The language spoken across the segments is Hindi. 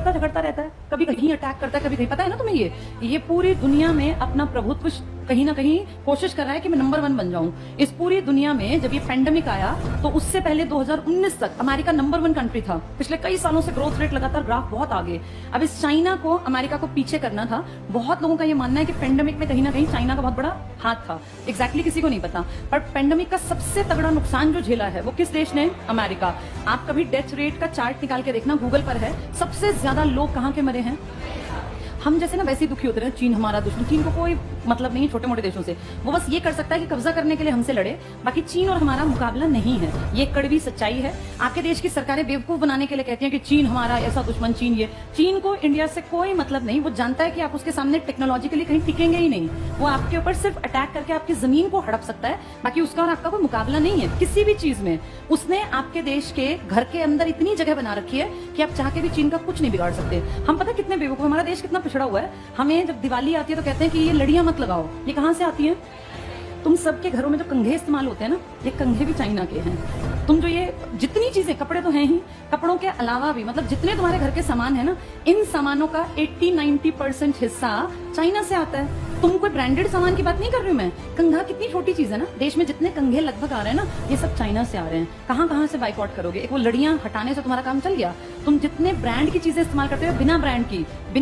लड़ता झगड़ता रहता है, कभी कहीं अटैक करता है, कभी कहीं। पता है ना तुम्हें, ये पूरी दुनिया में अपना प्रभुत्व कहीं ना कहीं कोशिश कर रहा है कि मैं नंबर 1 बन जाऊं। इस पूरी दुनिया में जब ये पेंडेमिक आया तो उससे पहले 2019 तक अमेरिका नंबर 1 कंट्री था। पिछले कई सालों से ग्रोथ रेट लगातार ग्राफ बहुत आगे। अब इस चाइना को, अमेरिका को पीछे करना था। बहुत लोगों का ये मानना है कि पेंडेमिक में कहीं ना कहीं चाइना का बहुत बड़ा हाथ था। एग्जैक्टली किसी को नहीं पता, पर पेंडेमिक का सबसे तगड़ा नुकसान जो झेला है वो किस देश ने? अमेरिका। आप कभी डेथ रेट का चार्ट निकाल के देखना, गूगल पर है, सबसे ज्यादा लोग कहां के मरे हैं? हम जैसे ना वैसे ही दुखी होते रहे, चीन हमारा दुश्मन। चीन को कोई मतलब नहीं छोटे मोटे देशों से, वो बस ये कर सकता है कि कब्जा करने के लिए हमसे लड़े, बाकी चीन और हमारा मुकाबला नहीं है। ये कड़वी सच्चाई है। आपके देश की सरकारें बेवकूफ बनाने के लिए कहती हैं कि चीन हमारा ऐसा दुश्मन, चीन ये। चीन को इंडिया से कोई मतलब नहीं। वो जानता है कि आप उसके सामने टेक्नोलॉजिकली कहीं टिकेंगे ही नहीं। वो आपके ऊपर सिर्फ अटैक करके आपकी जमीन को हड़प सकता है, बाकी उसका और आपका कोई मुकाबला नहीं है किसी भी चीज में। उसने आपके देश के घर के अंदर इतनी जगह बना रखी है कि आप चाह के भी चीन का कुछ नहीं बिगाड़ सकते। हम पता कितने बेवकूफ, हमारा देश कितना पिछड़ा हुआ है। हमें जब दिवाली आती है तो कहते हैं कि ये लड़ियां मत लगाओ। ये कहां से आती हैं? तुम सबके घरों में जो कंघे इस्तेमाल होते हैं ना, ये कंघे भी चाइना के हैं। तुम जो ये जितनी चीजें, कपड़े तो हैं ही, कपड़ों के अलावा भी मतलब जितने तुम्हारे घर के सामान है ना, इन सामानों का 80-90% हिस्सा चाइना से आता है। तुम कोई ब्रांडेड सामान की बात नहीं कर रही हूँ मैं। कंघा कितनी छोटी चीज है ना, देश में जितने कंघे लगभग आ रहे हैं ना, ये सब चाइना से आ रहे हैं। कहाँ कहाँ से बाइकआउट करोगे? एक वो लड़ियां हटाने से तुम्हारा काम चल गया। तुम जितने ब्रांड की चीजें इस्तेमाल करते हो, बिना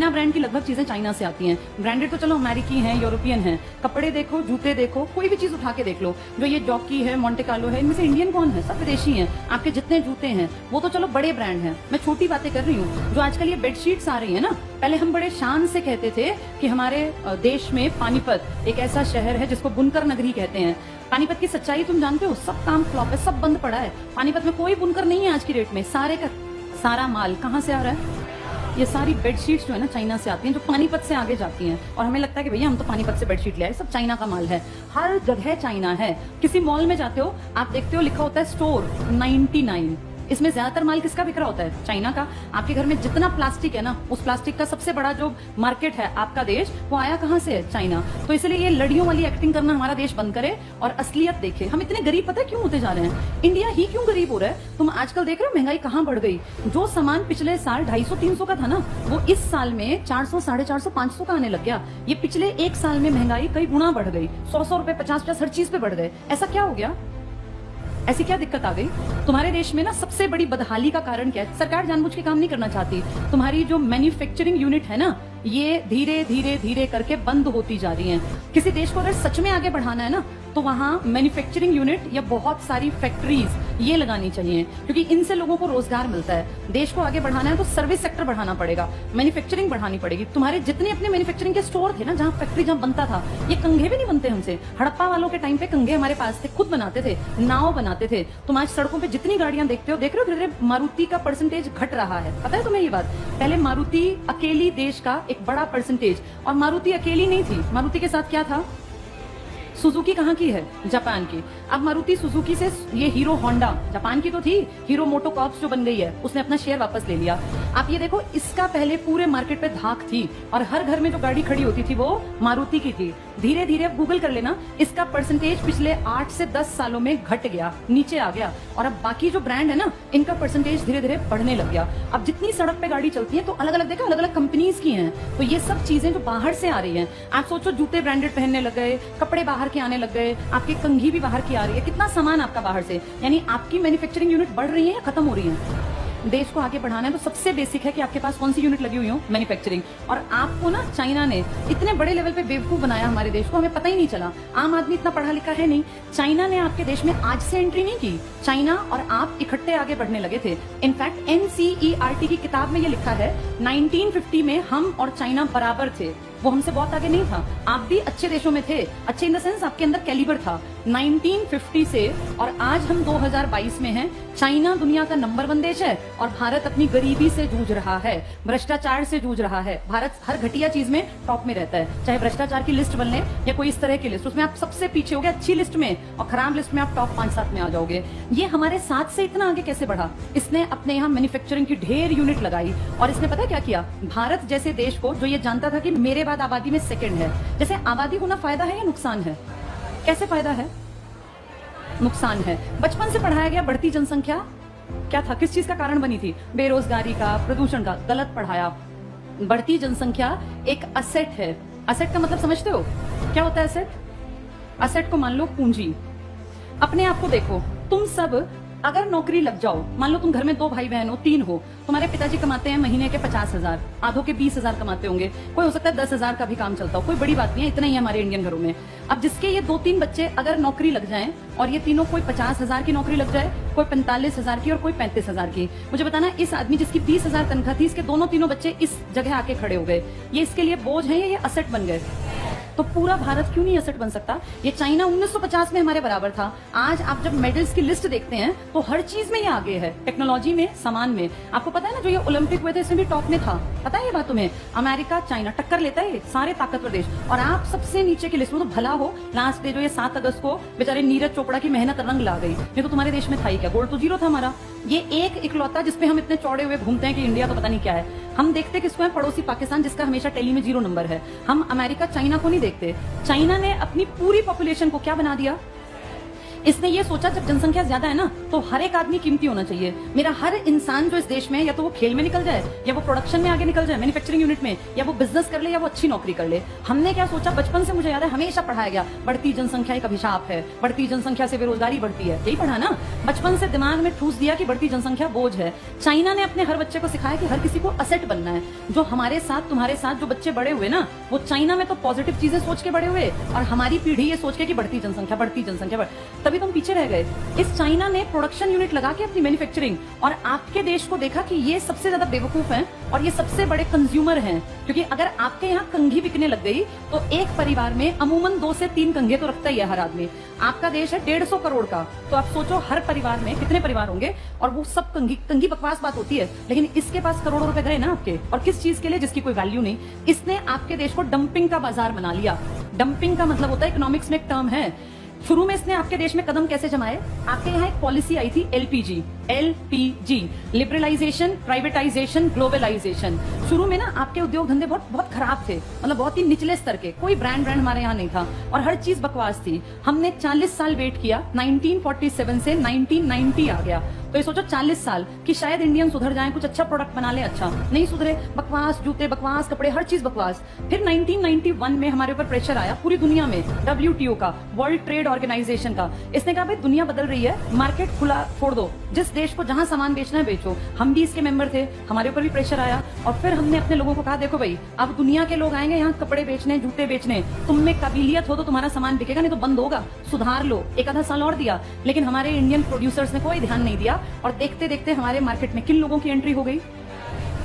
ब्रांड की लगभग चीजें चाइना से आती हैं। ब्रांडेड तो चलो अमेरिकी हैं, यूरोपियन हैं। कपड़े देखो, जूते देखो, कोई भी चीज उठा के देख लो, जो ये जॉकी है, मोंटे कार्लो है, इनमें से इंडियन कौन है? सब विदेशी हैं। आपके जितने जूते हैं वो तो चलो बड़े ब्रांड हैं। मैं छोटी बातें कर रही हूँ। जो आजकल ये बेडशीट्स आ रही है ना, पहले हम बड़े शान से कहते थे कि हमारे देश में पानीपत एक ऐसा शहर है जिसको बुनकर नगरी कहते हैं। पानीपत की सच्चाई तुम जानते हो? सब काम फ्लॉप है, सब बंद पड़ा है। पानीपत में कोई बुनकर नहीं है आज की डेट में। सारे का सारा माल कहाँ से आ रहा है? ये सारी बेडशीट्स जो है ना, चाइना से आती हैं, जो पानीपत से आगे जाती हैं। और हमें लगता है कि भैया हम तो पानीपत से बेडशीट ले आए, सब चाइना का माल है। हर जगह चाइना है। किसी मॉल में जाते हो, आप देखते हो लिखा होता है स्टोर 99। इसमें ज्यादातर माल किसका बिक रहा होता है? चाइना का। आपके घर में जितना प्लास्टिक है ना, उस प्लास्टिक का सबसे बड़ा जो मार्केट है आपका देश, वो आया कहाँ से है? चाइना। तो इसलिए ये लड़ियों वाली एक्टिंग करना हमारा देश बंद करे और असलियत देखे। हम इतने गरीब पता है क्यों होते जा रहे हैं? इंडिया ही क्यों गरीब हो रहा है? तुम आजकल देख रहे हो महंगाई कहाँ बढ़ गई। जो सामान पिछले साल 250-300 का था ना, वो इस साल में 400, 450, 500 का आने लग गया। ये पिछले एक साल में महंगाई कई गुना बढ़ गई। 100 रुपए, 50 हर चीज पे बढ़ गए। ऐसा क्या हो गया? ऐसी क्या दिक्कत आ गई? तुम्हारे देश में ना सबसे बड़ी बदहाली का कारण क्या है? सरकार जानबूझ के काम नहीं करना चाहती। तुम्हारी जो मैन्युफैक्चरिंग यूनिट है ना, ये धीरे धीरे धीरे करके बंद होती जा रही हैं। किसी देश को अगर सच में आगे बढ़ाना है ना, तो वहां मैन्युफैक्चरिंग यूनिट या बहुत सारी फैक्ट्रीज ये लगानी चाहिए, क्योंकि इनसे लोगों को रोजगार मिलता है। देश को आगे बढ़ाना है तो सर्विस सेक्टर बढ़ाना पड़ेगा, मैन्युफैक्चरिंग बढ़ानी पड़ेगी। तुम्हारे जितने अपने मैन्युफैक्चरिंग के स्टोर थे ना, जहाँ फैक्ट्री जहाँ बनता था, ये कंघे भी नहीं बनते हमसे। हड़प्पा वालों के टाइम पे कंघे हमारे पास थे, खुद बनाते थे, नाव बनाते थे। तुम आज सड़कों पे जितनी गाड़ियां देखते हो, देख रहे हो धीरे धीरे मारुति का परसेंटेज घट रहा है। पता है तुम्हें ये बात? पहले मारुति अकेली देश का एक बड़ा परसेंटेज, और मारुति अकेली नहीं थी। मारुति के साथ क्या था? सुजुकी कहाँ की है? जापान की। अब मारुति सुजुकी से ये हीरो होंडा, जापान की तो थी, हीरो मोटोकॉर्प्स जो बन गई है, उसने अपना शेयर वापस ले लिया। आप ये देखो, इसका पहले पूरे मार्केट पे धाक थी और हर घर में जो गाड़ी खड़ी होती थी वो मारुति की थी। धीरे धीरे अब गूगल कर लेना, इसका परसेंटेज पिछले 8 से 10 सालों में घट गया, नीचे आ गया। और अब बाकी जो ब्रांड है ना, इनका परसेंटेज धीरे धीरे बढ़ने लग गया। अब जितनी सड़क पे गाड़ी चलती है तो अलग अलग देखो, अलग अलग कंपनीज की हैं। तो ये सब चीजें जो बाहर से आ रही हैं, आप सोचो जूते ब्रांडेड पहनने लग गए, कपड़े बाहर के आने लग गए, आपकी कंघी भी बाहर की आ रही है, कितना सामान आपका बाहर से। यानी आपकी मैन्युफैक्चरिंग यूनिट बढ़ रही है या खत्म हो रही है? देश को आगे बढ़ाना है तो सबसे बेसिक है कि आपके पास कौन सी यूनिट लगी हुई हो? मैन्युफैक्चरिंग। और आपको ना चाइना ने इतने बड़े लेवल पे बेवकूफ बनाया हमारे देश को, हमें पता ही नहीं चला। आम आदमी इतना पढ़ा लिखा है नहीं। चाइना ने आपके देश में आज से एंट्री नहीं की। चाइना और आप इकट्ठे आगे बढ़ने लगे थे। इनफैक्ट NCERT की किताब में ये लिखा है, 1950 में हम और चाइना बराबर थे। वो हमसे बहुत आगे नहीं था। आप भी अच्छे देशों में थे, अच्छे इन द सेंस आपके अंदर कैलिबर था। 1950 से और आज हम 2022 में हैं। चाइना दुनिया का नंबर 1 देश है और भारत अपनी गरीबी से जूझ रहा है, भ्रष्टाचार से जूझ रहा है। भारत हर घटिया चीज में टॉप में रहता है, चाहे भ्रष्टाचार की लिस्ट बन ले या कोई इस तरह की लिस्ट, उसमें आप सबसे पीछे हो गए अच्छी लिस्ट में, और खराब लिस्ट में आप टॉप 5-7 में आ जाओगे। ये हमारे साथ से इतना आगे कैसे बढ़ा? इसने अपने यहाँ मैन्युफैक्चरिंग की ढेर यूनिट लगाई और इसने पता क्या किया? भारत जैसे देश को, जो ये जानता था कि मेरे बाद आबादी में सेकंड है, जैसे आबादी होना फायदा है या नुकसान है? कैसे फायदा है? नुकसान है। बचपन से पढ़ाया गया बढ़ती जनसंख्या क्या था, किस चीज का कारण बनी थी? बेरोजगारी का, प्रदूषण का। गलत पढ़ाया। बढ़ती जनसंख्या एक असेट है। असेट का मतलब समझते हो क्या होता है असेट? असेट को मान लो पूंजी। अपने आप को देखो, तुम सब अगर नौकरी लग जाओ, मान लो तुम घर में 2 भाई बहन हो, 3 हो, तुम्हारे पिताजी कमाते हैं महीने के 50,000, आधों के 20,000 कमाते होंगे, कोई हो सकता है 10,000 का भी काम चलता हो, कोई बड़ी बात नहीं है, इतना ही है हमारे इंडियन घरों में। अब जिसके ये 2-3 बच्चे अगर नौकरी लग जाएं और ये तीनों, कोई 50,000 की नौकरी लग जाए, कोई 45,000 की और कोई 35,000 की, मुझे बताना इस आदमी जिसकी 20,000 तनख्वाह थी, इसके दोनों तीनों बच्चे इस जगह आके खड़े हो गए, ये इसके लिए बोझ है या ये असेट बन गए? तो पूरा भारत क्यों नहीं असेट बन सकता? ये चाइना 1950 में हमारे बराबर था। आज आप जब मेडल्स की लिस्ट देखते हैं तो हर चीज में ये आगे है, टेक्नोलॉजी में, सामान में। आपको पता है ना, जो ये ओलंपिक हुए थे इसमें भी टॉप में था, पता है ये बात तुम्हें? अमेरिका, चाइना टक्कर लेता है, सारे ताकतवर देश, और आप सबसे नीचे की लिस्ट में। तो भला हो लास्ट डे जो ये 7 अगस्त को बेचारे नीरज चोपड़ा की मेहनत रंग ला गई, नहीं तो तुम्हारे देश में था ही क्या? गोल्ड तो 0 था हमारा। ये एक इकलौता जिसपे हम इतने चौड़े हुए घूमते हैं कि इंडिया तो पता नहीं क्या है। हम देखते किसको है? पड़ोसी पाकिस्तान, जिसका हमेशा टेली में 0 नंबर है। हम अमेरिका, चाइना को नहीं देखते। चाइना ने अपनी पूरी पॉपुलेशन को क्या बना दिया? इसने ये सोचा जब जनसंख्या ज्यादा है ना, तो हर एक आदमी कीमती होना चाहिए। मेरा हर इंसान जो इस देश में, या तो वो खेल में निकल जाए, या वो प्रोडक्शन में आगे निकल जाए, मैन्युफैक्चरिंग यूनिट में, या वो बिजनेस कर ले, या वो अच्छी नौकरी कर ले। हमने क्या सोचा? बचपन से मुझे याद है हमेशा पढ़ाया गया, बढ़ती जनसंख्या एक अभिशाप है, बढ़ती जनसंख्या से बेरोजगारी बढ़ती है। यही पढ़ा ना, बचपन से दिमाग में ठूस दिया कि बढ़ती जनसंख्या बोझ है। चाइना ने अपने हर बच्चे को सिखाया कि हर किसी को असेट बनना है। जो हमारे साथ, तुम्हारे साथ जो बच्चे बड़े हुए ना, वो चाइना में तो पॉजिटिव चीजें सोच के बड़े हुए, और हमारी पीढ़ी ये सोच के कि बढ़ती जनसंख्या, तभी तुम पीछे रह गए। इस चाइना ने प्रोडक्शन यूनिट लगा के अपनी मैन्युफैक्चरिंग, और आपके देश को देखा कि ये सबसे ज्यादा बेवकूफ हैं और ये सबसे बड़े कंज्यूमर हैं। क्योंकि अगर आपके यहाँ कंघी बिकने लग गई तो एक परिवार में अमूमन 2 से 3 कंघे तो रखता ही है हर आदमी। आपका देश है 150 करोड़ का, तो आप सोचो हर परिवार में कितने परिवार होंगे, और वो सब कंघी बकवास बात होती है, लेकिन इसके पास करोड़ों रुपए गए ना आपके, और किस चीज के लिए? जिसकी कोई वैल्यू नहीं। इसने आपके देश को डंपिंग का बाजार बना लिया। डंपिंग का मतलब होता है, इकोनॉमिक्स में एक टर्म है। शुरू में इसने आपके देश में कदम कैसे जमाए? आपके यहाँ एक पॉलिसी आई थी एलपीजी, लिबरलाइजेशन, प्राइवेटाइजेशन, ग्लोबलाइजेशन। शुरू में ना आपके उद्योग धंधे बहुत खराब थे, मतलब बहुत ही निचले स्तर के, कोई ब्रांड हमारे यहाँ नहीं था, और हर चीज बकवास थी। हमने 40 साल वेट किया, 1947 से 1990 आ गया। तो ये सोचो 40 साल कि शायद इंडियन सुधर जाएं, कुछ अच्छा प्रोडक्ट बना ले। अच्छा नहीं सुधरे, बकवास जूते, बकवास कपड़े, हर चीज बकवास। फिर 1991 में हमारे ऊपर प्रेशर आया पूरी दुनिया में, WTO का, वर्ल्ड ट्रेड ऑर्गेनाइजेशन का। इसने कहा भाई दुनिया बदल रही है, मार्केट खुला छोड़ दो, जिस देश को जहां सामान बेचना है बेचो। हम भी इसके मेंबर थे, हमारे ऊपर भी प्रेशर आया, और फिर हमने अपने लोगों को कहा देखो भाई, अब दुनिया के लोग आएंगे यहाँ कपड़े बेचने, जूते बेचने, तुम में काबिलियत हो तो तुम्हारा सामान बिकेगा, नहीं तो बंद होगा, सुधार लो। एक आधा साल और दिया, लेकिन हमारे इंडियन प्रोड्यूसर्स ने कोई ध्यान नहीं दिया, और देखते देखते हमारे मार्केट में किन लोगों की एंट्री हो गई?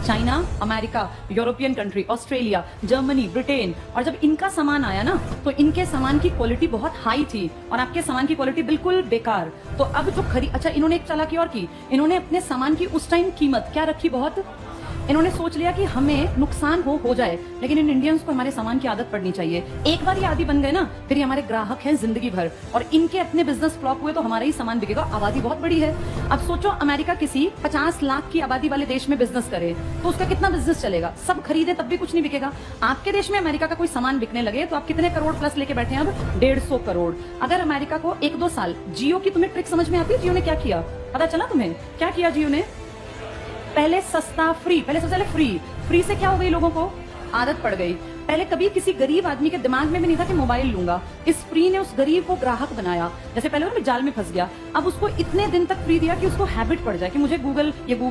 China, America, European country, Australia, Germany, Britain. और जब इनका सामान आया ना, तो इनके सामान की क्वालिटी बहुत हाई थी और आपके सामान की क्वालिटी बिल्कुल बेकार। तो अब जो अच्छा, इन्होंने एक चालाकी और की, इन्होंने अपने सामान की उस टाइम कीमत क्या रखी? बहुत। इन्होंने सोच लिया कि हमें नुकसान हो जाए, लेकिन इन इंडियंस को हमारे सामान की आदत पड़नी चाहिए। एक बार ये आदी बन गए ना, फिर ये हमारे ग्राहक हैं जिंदगी भर, और इनके अपने बिजनेस फ्लॉप हुए तो हमारा ही सामान बिकेगा। आबादी बहुत बड़ी है। अब सोचो अमेरिका किसी 50 लाख की आबादी वाले देश में बिजनेस करे तो उसका कितना बिजनेस चलेगा? सब खरीदे तब भी कुछ नहीं बिकेगा। आपके देश में अमेरिका का कोई सामान बिकने लगे तो आप कितने करोड़ प्लस लेके बैठे हैं? अब 150 करोड़। अगर अमेरिका को 1-2 साल, जियो की तुम्हें ट्रिक समझ में आती है? जियो ने क्या किया पता चला तुम्हें? क्या किया जियो ने? पहले सस्ता, फ्री, पहले सबसे पहले फ्री से क्या हो गई? लोगों को आदत पड़ गई। पहले कभी किसी गरीब आदमी के दिमाग में भी नहीं था कि मोबाइल लूंगा। इस फ्री ने उस गरीब को ग्राहक बनाया। जैसे पहले वो जाल में फंस गया, अब उसको इतने दिन तक फ्री दिया कि उसको हैबिट पड़ जाए कि मुझे गूगल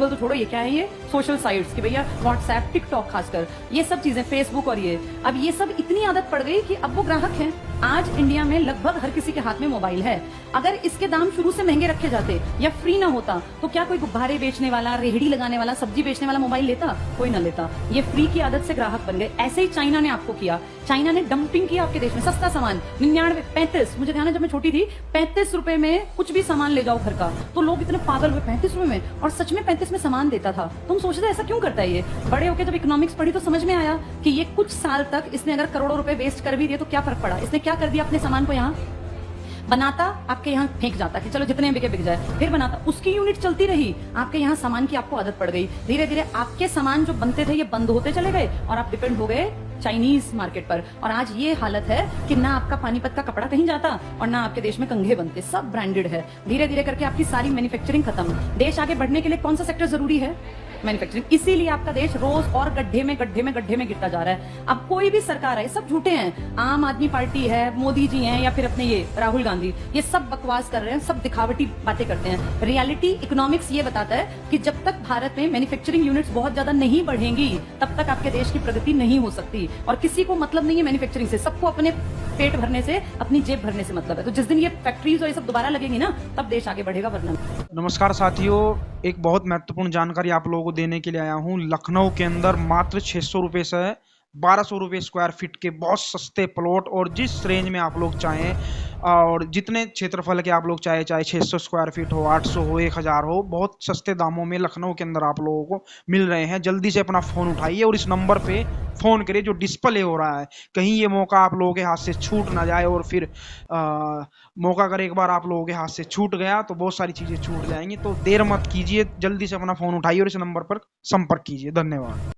तो छोड़ो, ये क्या है, ये सोशल साइट्स की भैया, व्हाट्सएप, टिकटॉक, खासकर ये सब चीजें, फेसबुक, और ये अब ये सब इतनी आदत पड़ गई कि अब वो ग्राहक हैं। आज इंडिया में लगभग हर किसी के हाथ में मोबाइल है। अगर इसके दाम शुरू से महंगे रखे जाते या फ्री ना होता तो क्या कोई गुब्बारे बेचने वाला, रेहड़ी लगाने वाला, सब्जी बेचने वाला मोबाइल लेता? कोई ना लेता। ये फ्री की आदत से ग्राहक बन गए। ऐसे ही चाइना ने आपको किया। चाइना ने डंपिंग किया आपके देश में। सस्ता सामान 99, 35, मुझे ध्यान है जब मैं छोटी थी, 35 रुपए में कुछ भी सामान ले जाओ घर का, तो लोग इतने पागल हुए, 35 रुपए में, और सच में 35 में सामान देता था। तुम सोचते ऐसा क्यों करता है ये? बड़े होकर जब इकोनॉमिक्स पढ़ी तो समझ में आया कि ये कुछ साल तक इसने अगर करोड़ों रुपए वेस्ट कर भी दिए तो क्या फर्क पड़ा? इसने क्या कर दिया? अपने सामान को यहाँ बनाता, आपके यहाँ फेंक जाता कि चलो जितने बिके बिक जाए, फिर बनाता, उसकी यूनिट चलती रही। आपके यहाँ सामान की आपको आदत पड़ गई। धीरे धीरे आपके सामान जो बनते थे ये बंद होते चले गए और आप डिपेंड हो गए चाइनीज मार्केट पर। और आज ये हालत है कि ना आपका पानीपत का कपड़ा कहीं जाता और ना आपके देश में कंघे बनते, सब ब्रांडेड है। धीरे धीरे करके आपकी सारी मैन्युफैक्चरिंग खत्म। देश आगे बढ़ने के लिए कौन सा सेक्टर जरूरी है? मैन्युफैक्चरिंग। इसीलिए आपका देश रोज और गड्ढे में गिरता जा रहा है। अब कोई भी सरकार है, सब झूठे हैं। आम आदमी पार्टी है, मोदी जी हैं, या फिर अपने ये राहुल गांधी, ये सब बकवास कर रहे हैं, सब दिखावटी बातें करते हैं। रियलिटी इकोनॉमिक्स ये बताता है कि जब तक भारत में मैन्युफैक्चरिंग यूनिट्स बहुत ज्यादा नहीं बढ़ेंगी तब तक आपके देश की प्रगति नहीं हो सकती। और किसी को मतलब नहीं है मैन्युफैक्चरिंग से, सबको अपने पेट भरने से, अपनी जेब भरने से मतलब है। तो जिस दिन ये फैक्ट्रीज और ये सब दोबारा लगेंगी ना, तब देश आगे बढ़ेगा, वरना। नमस्कार साथियों, एक बहुत महत्वपूर्ण जानकारी आप लोगों को देने के लिए आया हूं। लखनऊ के अंदर मात्र 600 रुपये से 1200 रुपये स्क्वायर फीट के बहुत सस्ते प्लॉट, और जिस रेंज में आप लोग चाहें और जितने क्षेत्रफल के आप लोग चाहे 600 स्क्वायर फीट हो, 800 हो, 1000 हो, बहुत सस्ते दामों में लखनऊ के अंदर आप लोगों को मिल रहे हैं। जल्दी से अपना फ़ोन उठाइए और इस नंबर पे फ़ोन करिए जो डिस्प्ले हो रहा है। कहीं ये मौका आप लोगों के हाथ से छूट ना जाए, और फिर मौका अगर एक बार आप लोगों के हाथ से छूट गया तो बहुत सारी चीज़ें छूट जाएंगी। तो देर मत कीजिए, जल्दी से अपना फ़ोन उठाइए और इस नंबर पर संपर्क कीजिए। धन्यवाद।